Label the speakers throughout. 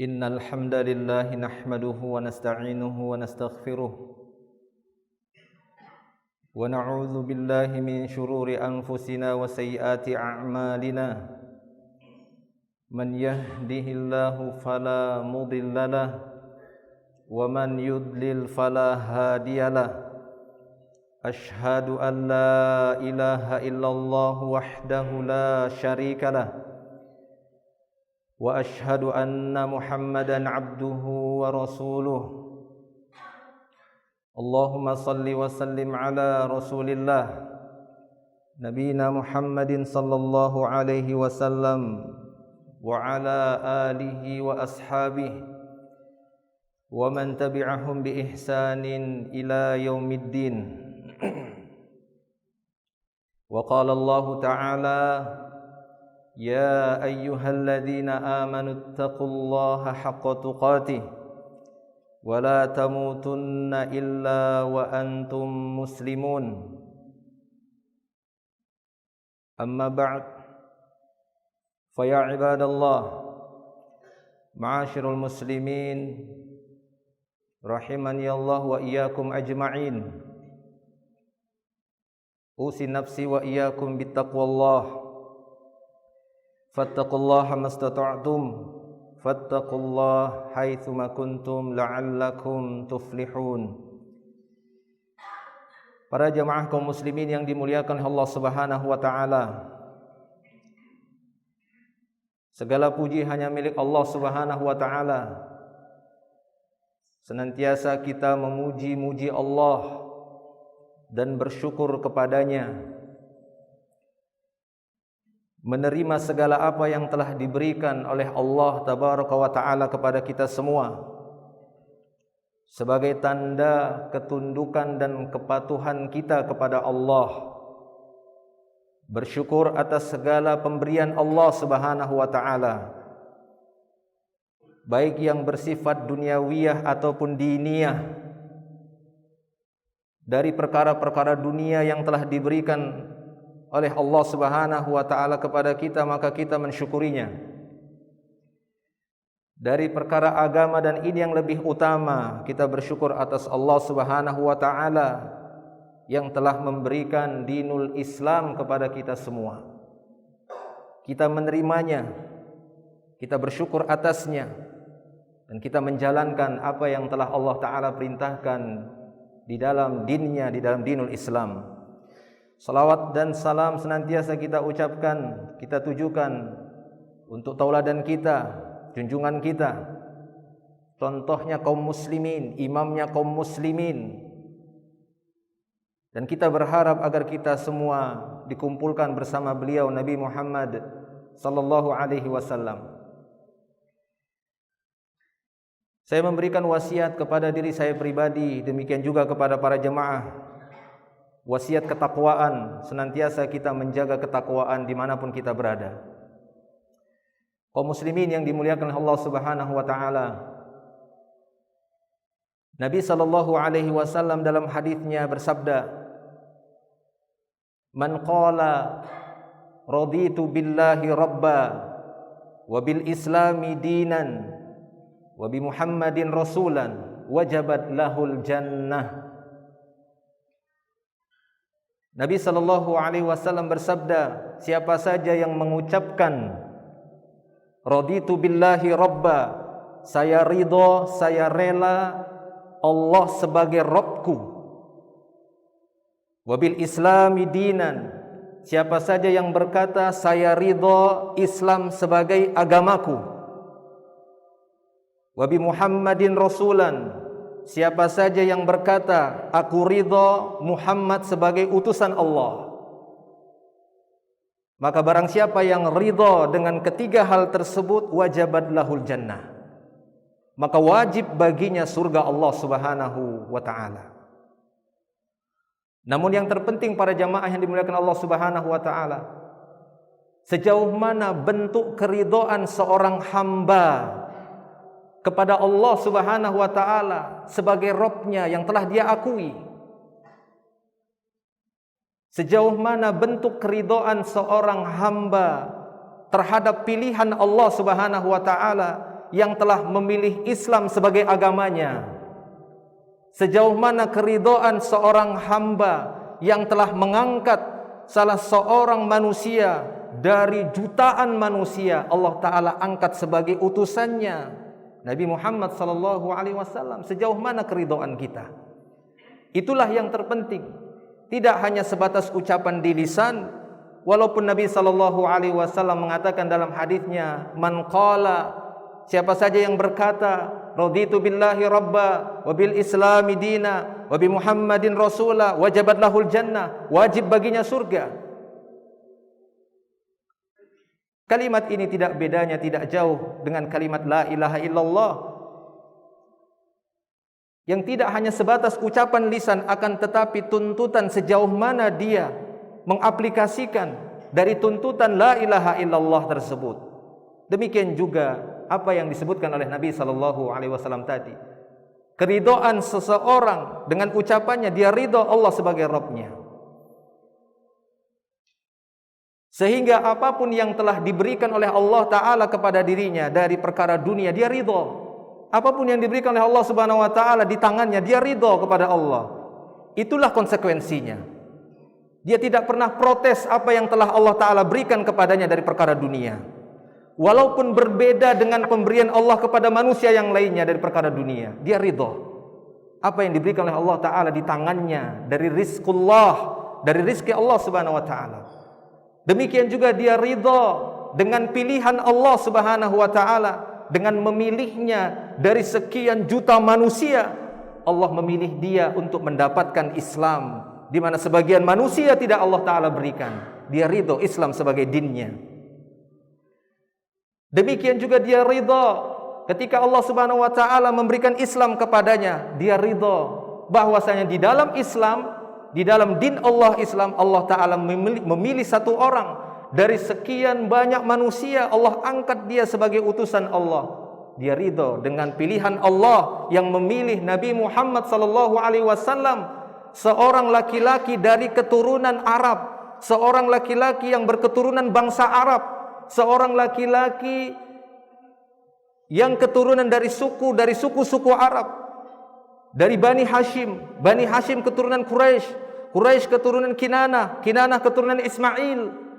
Speaker 1: Innal hamdalillah nahmaduhu wa nasta'inuhu wa nastaghfiruh wa na'udzu billahi min shururi anfusina wa sayyiati a'malina. Man yahdihillahu fala mudhillalah wa man yudlil fala hadiyalah. Ashhadu an la ilaha illallah wahdahu la syarikalah wa ashhadu anna Muhammadan abduhu wa rasuluh. Allahumma salli wa sallim ala Rasulillah nabiyina Muhammadin sallallahu alaihi wasallam wa ala alihi wa ashabihi wa man tabi'ahum bi ihsanin ila yaumiddin. Wa qala Allah ta'ala ya ayyuhalladzina amanu taqullaha haqqa tuqatih wa la tamutunna illa wa antum muslimun. Amma ba'd, fa ya ibadallah, ma'asyiral muslimin rahimani Allah wa iyyakum ajma'in. Usi nafsi wa iyyakum bittaqwallah. Fattaqullaha mastata'tum, fattaqullaha haitsu ma kuntum la'allakum tuflihun. Para jamaah kaum muslimin yang dimuliakan Allah Subhanahu wa taala. Segala puji hanya milik Allah Subhanahu wa taala. Senantiasa kita memuji-muji Allah dan bersyukur kepadanya, menerima segala apa yang telah diberikan oleh Allah Tabaraka wa Ta'ala kepada kita semua sebagai tanda ketundukan dan kepatuhan kita kepada Allah, bersyukur atas segala pemberian Allah Subhanahu wa Ta'ala, baik yang bersifat duniawiyah ataupun diniyah, dari perkara-perkara dunia yang telah diberikan oleh Allah Subhanahu wa taala kepada kita, maka kita mensyukurinya. Dari perkara agama dan ini yang lebih utama, kita bersyukur atas Allah Subhanahu wa taala yang telah memberikan dinul Islam kepada kita semua. Kita menerimanya, kita bersyukur atasnya, dan kita menjalankan apa yang telah Allah taala perintahkan di dalam dinnya, di dalam dinul Islam. Salawat dan salam senantiasa kita ucapkan, kita tujukan untuk tauladan kita, junjungan kita, contohnya kaum muslimin, imamnya kaum muslimin. Dan kita berharap agar kita semua dikumpulkan bersama beliau Nabi Muhammad sallallahu alaihi wasallam. Saya memberikan wasiat kepada diri saya pribadi, demikian juga kepada para jemaah. Wasiat ketakwaan, senantiasa kita menjaga ketakwaan dimanapun kita berada. Kaum muslimin yang dimuliakan Allah Subhanahu wa taala. Nabi sallallahu alaihi wasallam dalam hadisnya bersabda, "Man qala raditu billahi rabba wa bil islami dinan wa bi Muhammadin rasulan wajabat lahul jannah." Nabi sallallahu alaihi wasallam bersabda, siapa saja yang mengucapkan raditu billahi rabba, saya ridha, saya rela Allah sebagai Rabbku, wa bil islami dinan, siapa saja yang berkata saya ridha Islam sebagai agamaku, wa bi Muhammadin rasulan, siapa saja yang berkata aku ridha Muhammad sebagai utusan Allah, maka barang siapa yang ridha dengan ketiga hal tersebut, wajabat lahul jannah, maka wajib baginya surga Allah Subhanahu wa taala. Namun yang terpenting para jamaah yang dimuliakan Allah Subhanahu wa taala, sejauh mana bentuk keridhaan seorang hamba kepada Allah Subhanahu wa taala sebagai Rabb-Nya yang telah dia akui. Sejauh mana bentuk keridhaan seorang hamba terhadap pilihan Allah Subhanahu wa taala yang telah memilih Islam sebagai agamanya. Sejauh mana keridhaan seorang hamba yang telah mengangkat salah seorang manusia dari jutaan manusia, Allah Ta'ala angkat sebagai utusannya, Nabi Muhammad sallallahu alaihi wasallam. Sejauh mana keridhaan kita? Itulah yang terpenting. Tidak hanya sebatas ucapan di lisan, walaupun Nabi sallallahu alaihi wasallam mengatakan dalam hadisnya, "Man qala," siapa saja yang berkata, "Raditu billahi rabba wa bil islami dina wa bi Muhammadin rasula wajabat lahul jannah," wajib baginya surga. Kalimat ini tidak bedanya, tidak jauh dengan kalimat la ilaha illallah, yang tidak hanya sebatas ucapan lisan, akan tetapi tuntutan sejauh mana dia mengaplikasikan dari tuntutan la ilaha illallah tersebut. Demikian juga apa yang disebutkan oleh Nabi sallallahu alaihi wasallam tadi. Keridhaan seseorang dengan ucapannya, dia ridha Allah sebagai Rabb-nya. Sehingga apapun yang telah diberikan oleh Allah Ta'ala kepada dirinya dari perkara dunia, dia ridha. Apapun yang diberikan oleh Allah Subhanahu wa Ta'ala di tangannya, dia ridha kepada Allah. Itulah konsekuensinya. Dia tidak pernah protes apa yang telah Allah Ta'ala berikan kepadanya dari perkara dunia, walaupun berbeda dengan pemberian Allah kepada manusia yang lainnya dari perkara dunia. Dia ridha apa yang diberikan oleh Allah Ta'ala di tangannya dari rizqullah, dari rizki Allah Subhanahu wa Ta'ala. Demikian juga dia ridha dengan pilihan Allah Subhanahu wa Ta'ala, dengan memilihnya dari sekian juta manusia. Allah memilih dia untuk mendapatkan Islam, di mana sebagian manusia tidak Allah Ta'ala berikan. Dia ridha Islam sebagai dinnya. Demikian juga dia ridha ketika Allah Subhanahu wa Ta'ala memberikan Islam kepadanya. Dia ridha bahwasanya di dalam Islam, di dalam din Allah Islam, Allah Ta'ala memilih satu orang dari sekian banyak manusia. Allah angkat dia sebagai utusan Allah. Dia ridha dengan pilihan Allah yang memilih Nabi Muhammad sallallahu alaihi wasallam, seorang laki-laki dari keturunan Arab, seorang laki-laki yang berketurunan bangsa Arab, seorang laki-laki yang keturunan dari suku-suku Arab, dari Bani Hashim, Bani Hashim keturunan Quraisy, Quraisy keturunan Kinanah, Kinanah keturunan Ismail.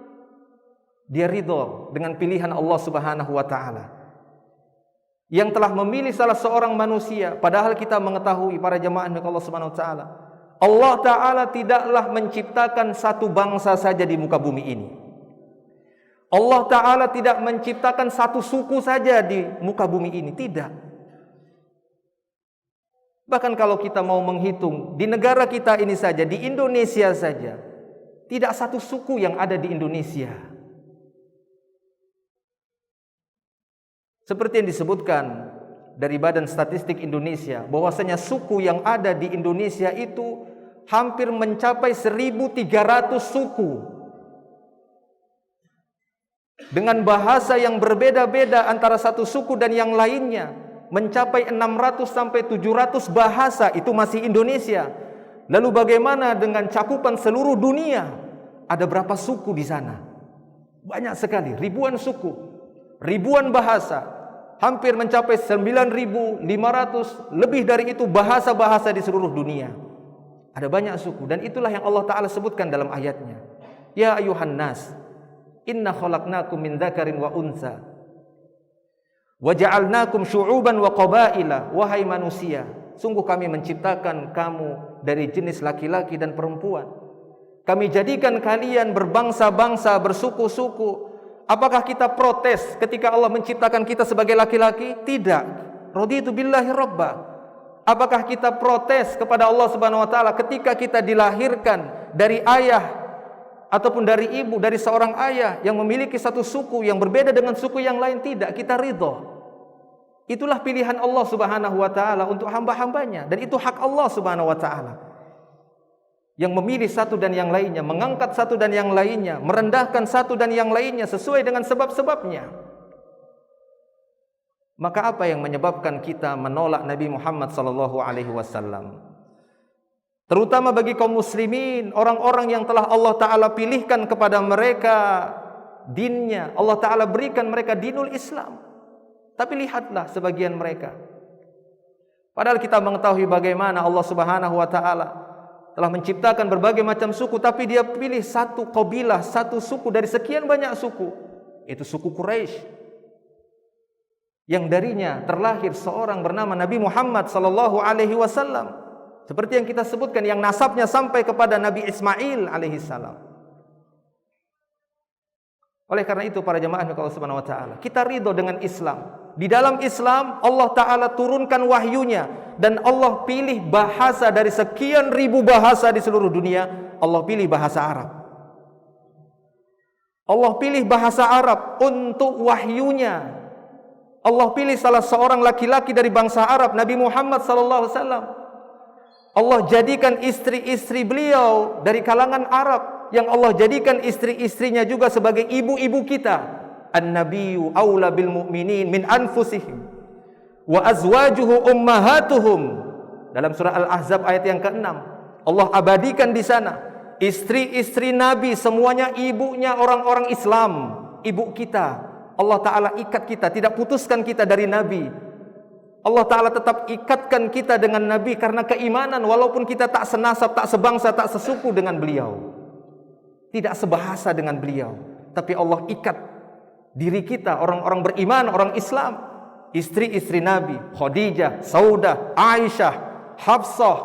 Speaker 1: Dia ridha dengan pilihan Allah Subhanahu wa Ta'ala yang telah memilih salah seorang manusia. Padahal kita mengetahui, para jemaah milik Allah Subhanahu wa Ta'ala, Allah Ta'ala tidaklah menciptakan satu bangsa saja di muka bumi ini. Allah Ta'ala tidak menciptakan satu suku saja di muka bumi ini, tidak. Bahkan kalau kita mau menghitung, di negara kita ini saja, di Indonesia saja, tidak satu suku yang ada di Indonesia. Seperti yang disebutkan dari Badan Statistik Indonesia, bahwasanya suku yang ada di Indonesia itu hampir mencapai 1.300 suku, dengan bahasa yang berbeda-beda antara satu suku dan yang lainnya, mencapai 600 sampai 700 bahasa. Itu masih Indonesia. Lalu bagaimana dengan cakupan seluruh dunia? Ada berapa suku di sana? Banyak sekali, ribuan suku, ribuan bahasa, hampir mencapai 9.500, lebih dari itu bahasa-bahasa di seluruh dunia. Ada banyak suku, dan itulah yang Allah Ta'ala sebutkan dalam ayatnya. Ya ayuhan nas, inna khalaqnakum min dzakarin wa unsa wa ja'alnakum syu'uban wa qabaila. Wahai manusia, sungguh kami menciptakan kamu dari jenis laki-laki dan perempuan. Kami jadikan kalian berbangsa-bangsa, bersuku-suku. Apakah kita protes ketika Allah menciptakan kita sebagai laki-laki? Tidak. Raditu billahi rabba. Apakah kita protes kepada Allah Subhanahu wa Ta'ala ketika kita dilahirkan dari ayah ataupun dari ibu, dari seorang ayah yang memiliki satu suku yang berbeda dengan suku yang lain? Tidak, kita ridha. Itulah pilihan Allah Subhanahu wa Ta'ala untuk hamba-hambanya, dan itu hak Allah Subhanahu wa Ta'ala yang memilih satu dan yang lainnya, mengangkat satu dan yang lainnya, merendahkan satu dan yang lainnya sesuai dengan sebab-sebabnya. Maka apa yang menyebabkan kita menolak Nabi Muhammad sallallahu alaihi wasallam? Terutama bagi kaum muslimin, orang-orang yang telah Allah Ta'ala pilihkan kepada mereka dinnya, Allah Ta'ala berikan mereka dinul Islam. Tapi lihatlah sebagian mereka. Padahal kita mengetahui bagaimana Allah Subhanahu wa taala telah menciptakan berbagai macam suku, tapi dia pilih satu kabilah, satu suku dari sekian banyak suku. Itu suku Quraisy. Yang darinya terlahir seorang bernama Nabi Muhammad sallallahu alaihi wasallam. Seperti yang kita sebutkan, yang nasabnya sampai kepada Nabi Ismail alaihi salam. Oleh karena itu para jemaah Allah Subhanahu wa taala, kita ridho dengan Islam. Di dalam Islam Allah taala turunkan wahyunya, dan Allah pilih bahasa dari sekian ribu bahasa di seluruh dunia. Allah pilih bahasa Arab. Allah pilih bahasa Arab untuk wahyunya. Allah pilih salah seorang laki-laki dari bangsa Arab, Nabi Muhammad sallallahu alaihi wasallam. Allah jadikan istri-istri beliau dari kalangan Arab, yang Allah jadikan istri-istrinya juga sebagai ibu-ibu kita. An-nabiyyu aula bil mu'minin min anfusihim wa azwajuhu ummahatuhum. Dalam surah Al-Ahzab ayat yang ke-6, Allah abadikan di sana istri-istri Nabi semuanya ibunya orang-orang Islam, ibu kita. Allah taala ikat kita, tidak putuskan kita dari Nabi. Allah taala tetap ikatkan kita dengan Nabi karena keimanan, walaupun kita tak senasab, tak sebangsa, tak sesuku dengan beliau, tidak sebahasa dengan beliau, tapi Allah ikat diri kita, orang-orang beriman, orang Islam. Istri-istri Nabi, Khadijah, Saudah, Aisyah, Hafsah,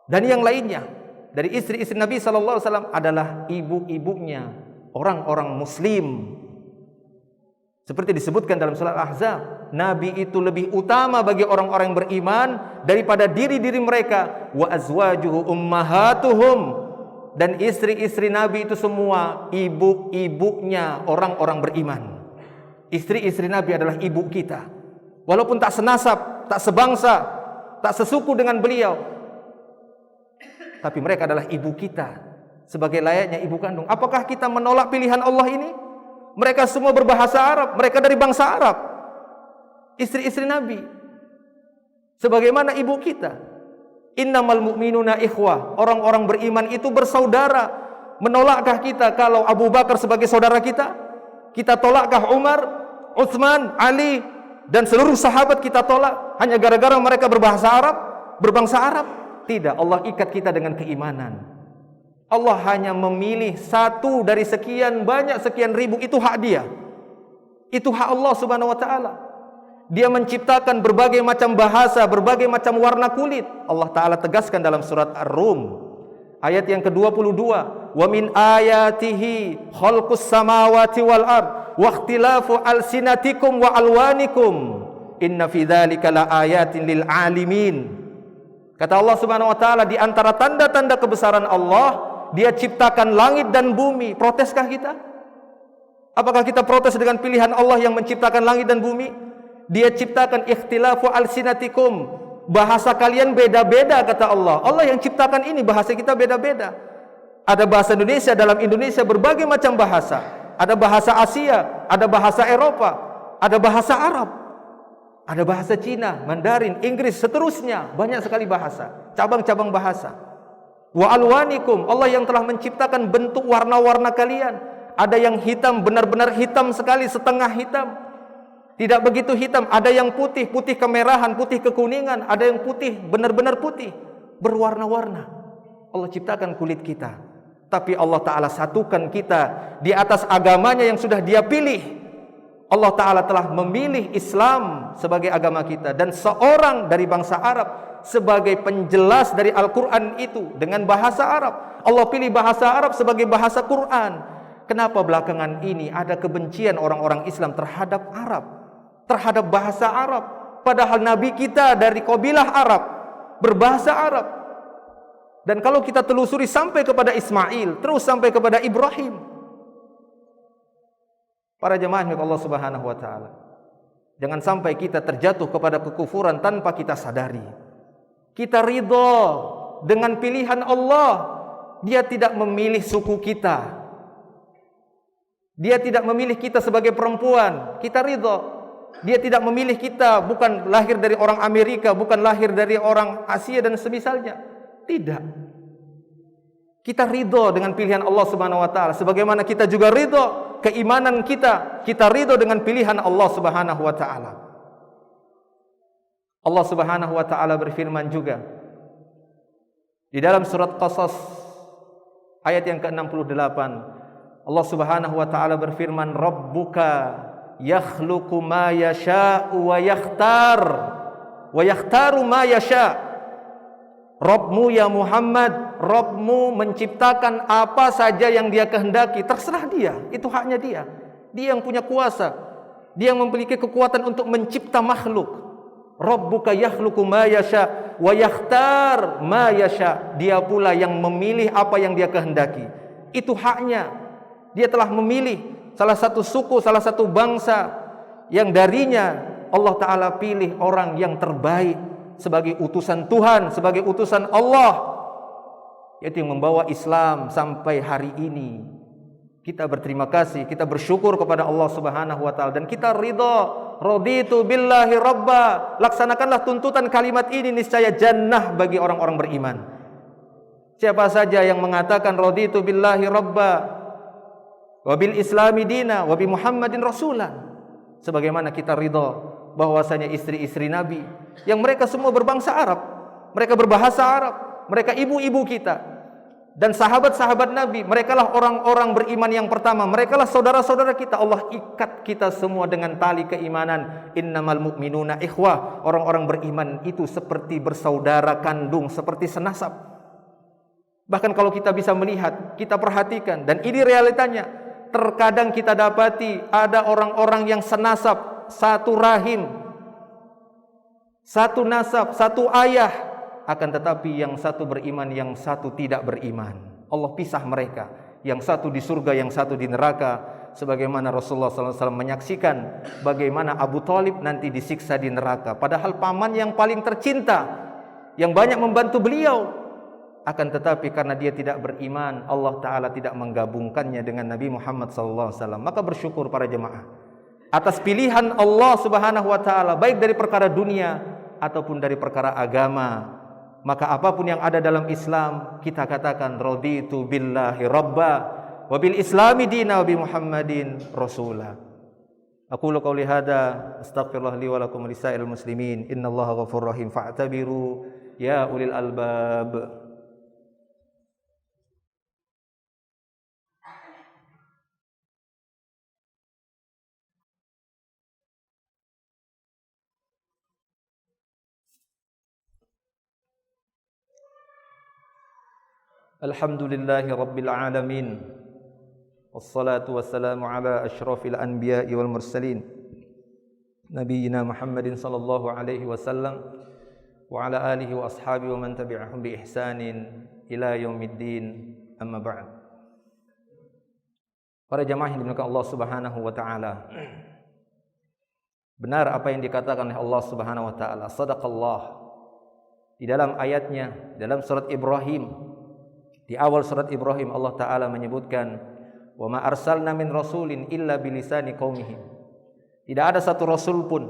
Speaker 1: dan yang lainnya dari istri-istri Nabi SAW adalah ibu-ibunya orang-orang Muslim. Seperti disebutkan dalam surah Al-Ahzab, Nabi itu lebih utama bagi orang-orang yang beriman daripada diri-diri mereka. Wa azwajuhu ummahatuhum. Dan istri-istri Nabi itu semua ibu-ibunya orang-orang beriman. Istri-istri Nabi adalah ibu kita. Walaupun tak senasab, tak sebangsa, tak sesuku dengan beliau, tapi mereka adalah ibu kita, sebagai layaknya ibu kandung. Apakah kita menolak pilihan Allah ini? Mereka semua berbahasa Arab, mereka dari bangsa Arab. Istri-istri Nabi sebagaimana ibu kita. Innamal mu'minuna ikhwah. Orang-orang beriman itu bersaudara. Menolakkah kita kalau Abu Bakar sebagai saudara kita? Kita tolakkah Umar, Utsman, Ali, dan seluruh sahabat kita tolak hanya gara-gara mereka berbahasa Arab, berbangsa Arab? Tidak, Allah ikat kita dengan keimanan. Allah hanya memilih satu dari sekian banyak, sekian ribu. Itu hak dia. Itu hak Allah Subhanahu wa taala. Dia menciptakan berbagai macam bahasa, berbagai macam warna kulit. Allah Ta'ala tegaskan dalam surat Ar-Rum ayat yang ke-22, wa min ayatihi khalqus samawati wal ard wa ikhtilafu alsinatikum wa alwanikum inna fi dzalika la ayatin lil alimin. Kata Allah Subhanahu wa taala, di antara tanda-tanda kebesaran Allah, Dia ciptakan langit dan bumi. Proteskah kita? Apakah kita protes dengan pilihan Allah yang menciptakan langit dan bumi? Dia ciptakan ikhtilafu alsinatikum, bahasa kalian beda-beda, kata Allah. Allah yang ciptakan ini, bahasa kita beda-beda. Ada bahasa Indonesia, dalam Indonesia berbagai macam bahasa. Ada bahasa Asia, ada bahasa Eropa, ada bahasa Arab, ada bahasa Cina, Mandarin, Inggris, seterusnya. Banyak sekali bahasa, cabang-cabang bahasa. Wa alwanikum, Allah yang telah menciptakan bentuk warna-warna kalian. Ada yang hitam, benar-benar hitam sekali, setengah hitam. Tidak begitu hitam, ada yang putih, putih kemerahan, putih kekuningan, ada yang putih, benar-benar putih, berwarna-warna. Allah ciptakan kulit kita, tapi Allah Ta'ala satukan kita di atas agamanya yang sudah Dia pilih. Allah Ta'ala telah memilih Islam sebagai agama kita, dan seorang dari bangsa Arab sebagai penjelas dari Al-Quran itu dengan bahasa Arab. Allah pilih bahasa Arab sebagai bahasa Quran. Kenapa belakangan ini ada kebencian orang-orang Islam terhadap Arab, terhadap bahasa Arab? Padahal Nabi kita dari kabilah Arab, berbahasa Arab. Dan kalau kita telusuri sampai kepada Ismail, terus sampai kepada Ibrahim. Para jemaah Allah Subhanahu wa taala, jangan sampai kita terjatuh kepada kekufuran tanpa kita sadari. Kita ridha dengan pilihan Allah. Dia tidak memilih suku kita. Dia tidak memilih kita sebagai perempuan. Kita ridha. Dia tidak memilih kita, bukan lahir dari orang Amerika, bukan lahir dari orang Asia dan semisalnya. Tidak. Kita ridha dengan pilihan Allah Subhanahu wa taala, sebagaimana kita juga ridha keimanan kita, kita ridho dengan pilihan Allah Subhanahu wa taala. Allah Subhanahu wa taala berfirman juga di dalam surat Qasas ayat yang ke-68. Allah Subhanahu wa taala berfirman, "Rabbuka yakhluqu ma yasha'u wa yakhtaru ma yasha'." Rabbmu ya Muhammad, Rabbmu menciptakan apa saja yang Dia kehendaki, terserah Dia, itu haknya Dia. Dia yang punya kuasa, Dia yang memiliki kekuatan untuk mencipta makhluk. Rabbuka yakhluqu ma yasha wa yakhtar ma yasha. Dia pula yang memilih apa yang Dia kehendaki. Itu haknya. Dia telah memilih salah satu suku, salah satu bangsa yang darinya Allah Ta'ala pilih orang yang terbaik sebagai utusan Tuhan, sebagai utusan Allah, yaitu yang membawa Islam sampai hari ini. Kita berterima kasih, kita bersyukur kepada Allah Subhanahu wa taala, dan kita ridha, raditu billahi rabba. Laksanakanlah tuntutan kalimat ini, niscaya jannah bagi orang-orang beriman. Siapa saja yang mengatakan raditu billahi rabba wa bil islami dina wa bi Muhammadin rasulan, sebagaimana kita ridha bahwasanya istri-istri Nabi yang mereka semua berbangsa Arab, mereka berbahasa Arab, mereka ibu-ibu kita, dan sahabat-sahabat Nabi, merekalah orang-orang beriman yang pertama, merekalah saudara-saudara kita. Allah ikat kita semua dengan tali keimanan. Innamal mu'minuna ikhwah. Orang-orang beriman itu seperti bersaudara kandung, seperti senasab. Bahkan kalau kita bisa melihat, kita perhatikan, dan ini realitanya, terkadang kita dapati ada orang-orang yang senasab, satu rahim, satu nasab, satu ayah, akan tetapi yang satu beriman, yang satu tidak beriman. Allah pisah mereka, yang satu di surga, yang satu di neraka. Sebagaimana Rasulullah SAW menyaksikan bagaimana Abu Thalib nanti disiksa di neraka, padahal paman yang paling tercinta, yang banyak membantu beliau, akan tetapi karena dia tidak beriman, Allah Ta'ala tidak menggabungkannya dengan Nabi Muhammad SAW. Maka bersyukur para jemaah atas pilihan Allah Subhanahu wa taala, baik dari perkara dunia ataupun dari perkara agama. Maka apapun yang ada dalam Islam, kita katakan raditu billahi rabba wa bil islami dina wa bi Muhammadin rasula. Aqulu qouli hadza astaghfirullah li wa lakum wa lisa'il muslimin. Innallaha ghafurur rahim fa'tabiru ya ulil albab. Alhamdulillahi rabbil alamin, wassalatu wassalamu ala asyrafil anbiya'i wal mursalin, nabiyyina Muhammadin sallallahu alaihi wasallam wa ala alihi wa ashabihi wa man tabi'ahum bi ihsanin ila yaumiddin, amma ba'd. Para jamaah yang dimuliakan Allah Subhanahu wa taala, benar apa yang dikatakan oleh Allah Subhanahu wa taala, sadaqallah. Di dalam ayatnya, dalam surat Ibrahim, di awal surat Ibrahim, Allah Ta'ala menyebutkan, wa ma arsalna min rasulin illa bilisani qaumihim. Tidak ada satu rasul pun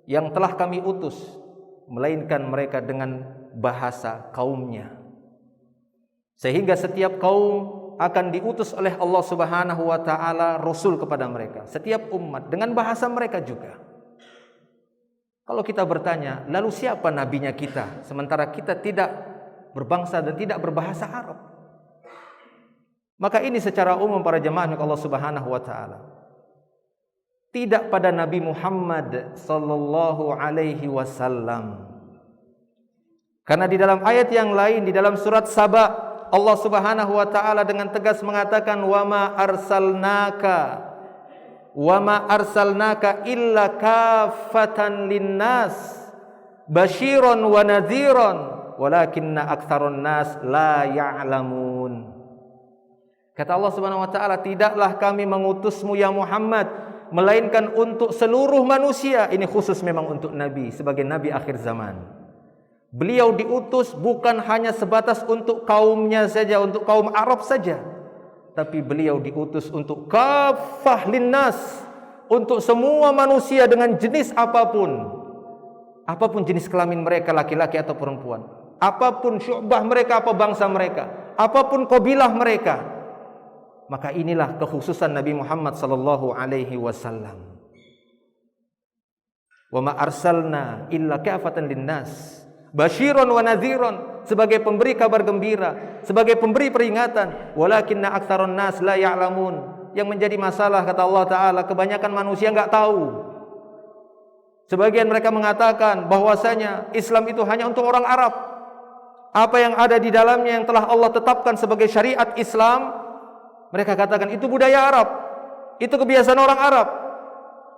Speaker 1: yang telah kami utus melainkan mereka dengan bahasa kaumnya. Sehingga setiap kaum akan diutus oleh Allah Subhanahu wa taala rasul kepada mereka, setiap umat dengan bahasa mereka juga. Kalau kita bertanya, lalu siapa nabinya kita sementara kita tidak berbangsa dan tidak berbahasa Arab? Maka ini secara umum para jemaah Allah Subhanahu wa taala, tidak pada Nabi Muhammad sallallahu alaihi wasallam. Karena di dalam ayat yang lain, di dalam surat Saba, Allah Subhanahu wa taala dengan tegas mengatakan, wa ma arsalnaka illa kaffatan linnas basyiran wa nadhiran walakinna aktsarun nas la ya'lamun. Kata Allah Subhanahu wa taala, tidaklah kami mengutusmu ya Muhammad melainkan untuk seluruh manusia. Ini khusus memang untuk nabi, sebagai nabi akhir zaman. Beliau diutus bukan hanya sebatas untuk kaumnya saja, untuk kaum Arab saja, tapi beliau diutus untuk kaffah linnas, untuk semua manusia dengan jenis apapun. Apapun jenis kelamin mereka, laki-laki atau perempuan, apapun syu'bah mereka, apa bangsa mereka, apapun kabilah mereka, Maka inilah kekhususan Nabi Muhammad sallallahu alaihi wasallam. Wa ma arsalna illa kafatan linnas basyiran wa nadhiran, sebagai pemberi kabar gembira, sebagai pemberi peringatan. Walakinna aktsaron nas la ya'lamun. Yang menjadi masalah, kata Allah Ta'ala, kebanyakan manusia enggak tahu. Sebagian mereka mengatakan bahwasanya Islam itu hanya untuk orang Arab. Apa yang ada di dalamnya yang telah Allah tetapkan sebagai syariat Islam, mereka katakan itu budaya Arab, itu kebiasaan orang Arab.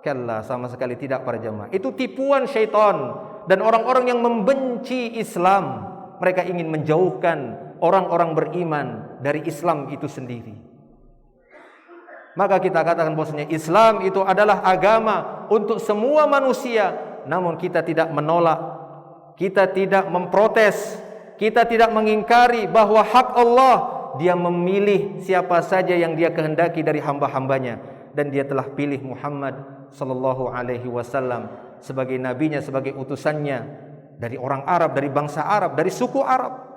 Speaker 1: Kalla, sama sekali tidak para jemaah. Itu tipuan syaitan dan orang-orang yang membenci Islam. Mereka ingin menjauhkan orang-orang beriman dari Islam itu sendiri. Maka kita katakan bahwasanya Islam itu adalah agama untuk semua manusia. Namun kita tidak menolak, kita tidak memprotes, kita tidak mengingkari bahwa hak Allah, Dia memilih siapa saja yang Dia kehendaki dari hamba-hambanya, dan Dia telah pilih Muhammad sallallahu alaihi wasallam sebagai nabinya, sebagai utusannya dari orang Arab, dari bangsa Arab, dari suku Arab.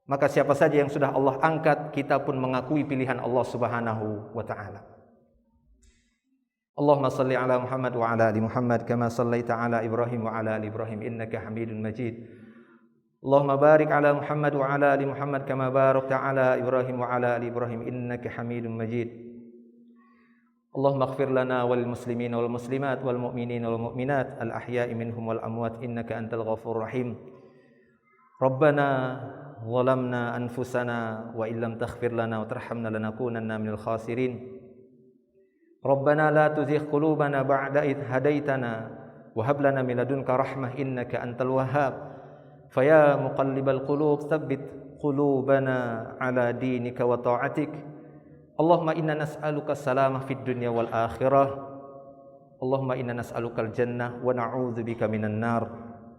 Speaker 1: Maka siapa saja yang sudah Allah angkat, kita pun mengakui pilihan Allah Subhanahu wa taala. Allahumma salli ala Muhammad wa ala ali Muhammad kama sallaita ala Ibrahim wa ala ali Ibrahim innaka Hamidun Majid. Allahumma barik ala Muhammad wa ala ali Muhammad kama barakta ala Ibrahim wa ala ali Ibrahim innaka Hamidun Majid. Allahumma ighfir lana wal muslimin wal muslimat wal mu'minin wal mu'minat al ahya'i minhum wal amwat innaka antal ghafurur rahim. Rabbana zalamna anfusana wa illam taghfir lana wa tarhamna lanakunanna minal khasirin. Rabbana la tuzigh qulubana ba'da idh hadaitana wa hab lana min ladunka rahmah innaka antal wahhab. Faya muqallibal qulub tsabbit qulubana ala dinika wa ta'atik. Allahumma inna nas'aluka salamah fid dunya wal akhirah. Allahumma inna nas'aluka al jannah wa na'udzubika minan nar.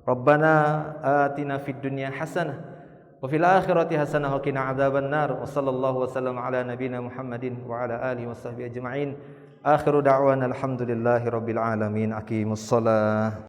Speaker 1: Rabbana atina fid dunya hasanah wa fil akhirati hasanah wa qina adzaban nar. Wa sallallahu wasallam ala nabiyyina Muhammadin wa ala alihi washabbihi ajma'in. Akhiru da'wana alhamdulillahi rabbil alamin. Aqimus shalah.